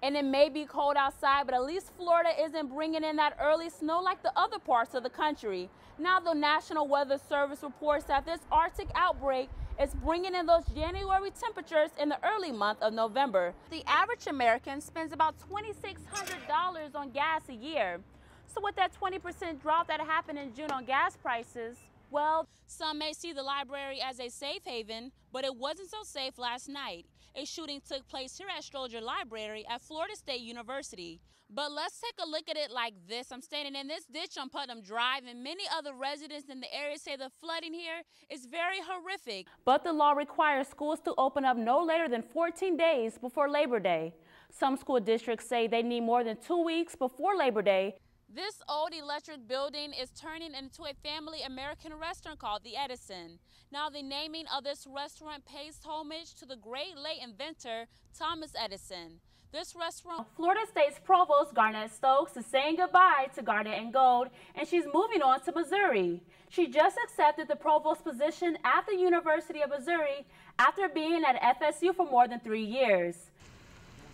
And it may be cold outside, but at least Florida isn't bringing in that early snow like the other parts of the country. Now, the National Weather Service reports that this Arctic outbreak is bringing in those January temperatures in the early month of November. The average American spends about $2,600 on gas a year. So with that 20% drop that happened in June on gas prices, well, some may see the library as a safe haven, but it wasn't so safe last night. A shooting took place here at Stroger Library at Florida State University. But let's take a look at it like this. I'm standing in this ditch on Putnam Drive, and many other residents in the area say the flooding here is very horrific. But the law requires schools to open up no later than 14 days before Labor Day. Some school districts say they need more than 2 weeks before Labor Day. This old electric building is turning into a family American restaurant called the Edison. Now, the naming of this restaurant pays homage to the great late inventor, Thomas Edison. This restaurant, Florida State's Provost Garnett Stokes is saying goodbye to Garnet and Gold, and she's moving on to Missouri. She just accepted the provost position at the University of Missouri after being at FSU for more than 3 years.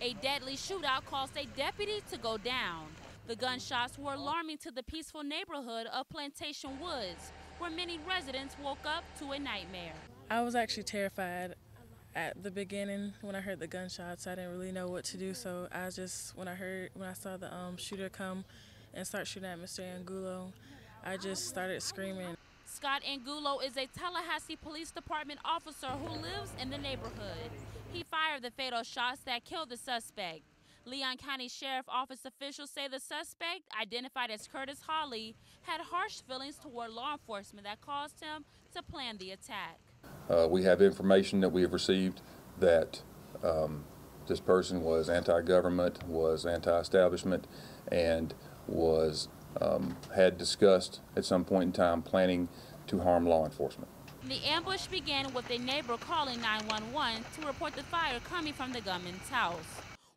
A deadly shootout caused a deputy to go down. The gunshots were alarming to the peaceful neighborhood of Plantation Woods, where many residents woke up to a nightmare. I was actually terrified at the beginning when I heard the gunshots. I didn't really know what to do, so I just, when I saw the shooter come and start shooting at Mr. Angulo, I just started screaming. Scott Angulo is a Tallahassee Police Department officer who lives in the neighborhood. He fired the fatal shots that killed the suspect. Leon County Sheriff Office officials say the suspect, identified as Curtis Hawley, had harsh feelings toward law enforcement that caused him to plan the attack. We have information that we have received that this person was anti-government, was anti-establishment, and was had discussed at some point in time planning to harm law enforcement. The ambush began with a neighbor calling 911 to report the fire coming from the gunman's house.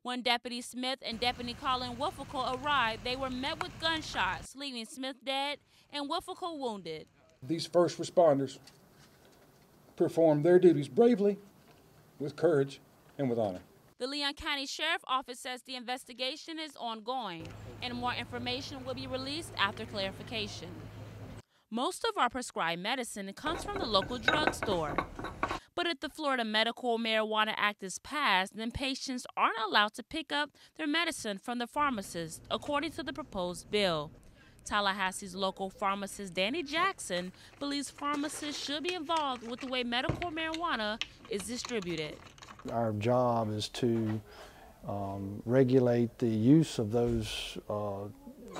When Deputy Smith and Deputy Colin Wolficle arrived, they were met with gunshots, leaving Smith dead and Wolficle wounded. These first responders performed their duties bravely, with courage, and with honor. The Leon County Sheriff Office says the investigation is ongoing, and more information will be released after clarification. Most of our prescribed medicine comes from the local drugstore. But if the Florida Medical Marijuana Act is passed, then patients aren't allowed to pick up their medicine from the pharmacist, according to the proposed bill. Tallahassee's local pharmacist Danny Jackson believes pharmacists should be involved with the way medical marijuana is distributed. Our job is to regulate the use of those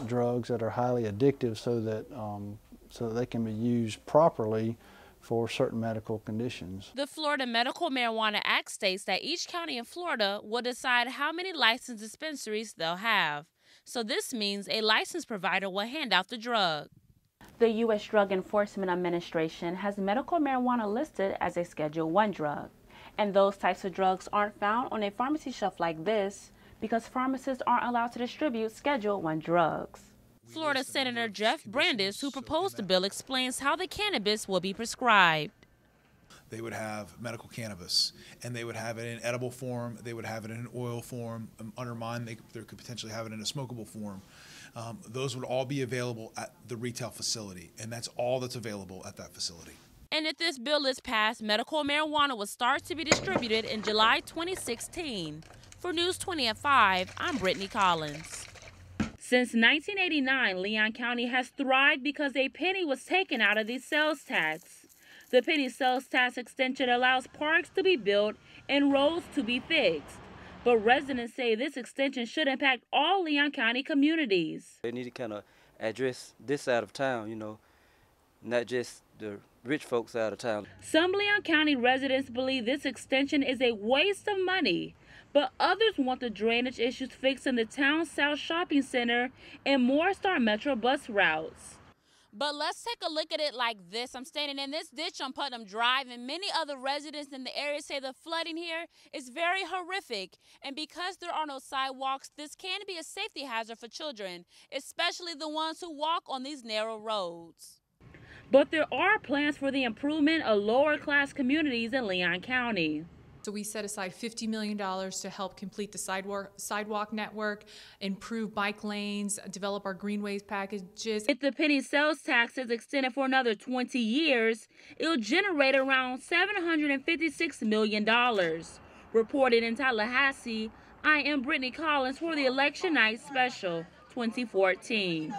drugs that are highly addictive so that they can be used properly for certain medical conditions. The Florida Medical Marijuana Act states that each county in Florida will decide how many licensed dispensaries they'll have. So this means a licensed provider will hand out the drug. The U.S. Drug Enforcement Administration has medical marijuana listed as a Schedule I drug. And those types of drugs aren't found on a pharmacy shelf like this because pharmacists aren't allowed to distribute Schedule I drugs. Florida Senator Jeff Brandes, who proposed the bill, explains how the cannabis will be prescribed. They would have medical cannabis, and they would have it in edible form, they would have it in an oil form, under mine they could potentially have it in a smokable form. Those would all be available at the retail facility, and that's all that's available at that facility. And if this bill is passed, medical marijuana will start to be distributed in July 2016. For News 20 at 5, I'm Brittany Collins. Since 1989, Leon County has thrived because a penny was taken out of the sales tax. The penny sales tax extension allows parks to be built and roads to be fixed. But residents say this extension should impact all Leon County communities. They need to kind of address this side of town, you know, not just the rich folks out of town. Some Leon County residents believe this extension is a waste of money. But others want the drainage issues fixed in the Town South Shopping Center and more Star Metro bus routes. But let's take a look at it like this. I'm standing in this ditch on Putnam Drive, and many other residents in the area say the flooding here is very horrific. And because there are no sidewalks, this can be a safety hazard for children, especially the ones who walk on these narrow roads. But there are plans for the improvement of lower-class communities in Leon County. So we set aside $50 million to help complete the sidewalk network, improve bike lanes, develop our greenways packages. If the penny sales tax is extended for another 20 years, it'll generate around $756 million. Reported in Tallahassee, I am Brittany Collins for the Election Night Special 2014.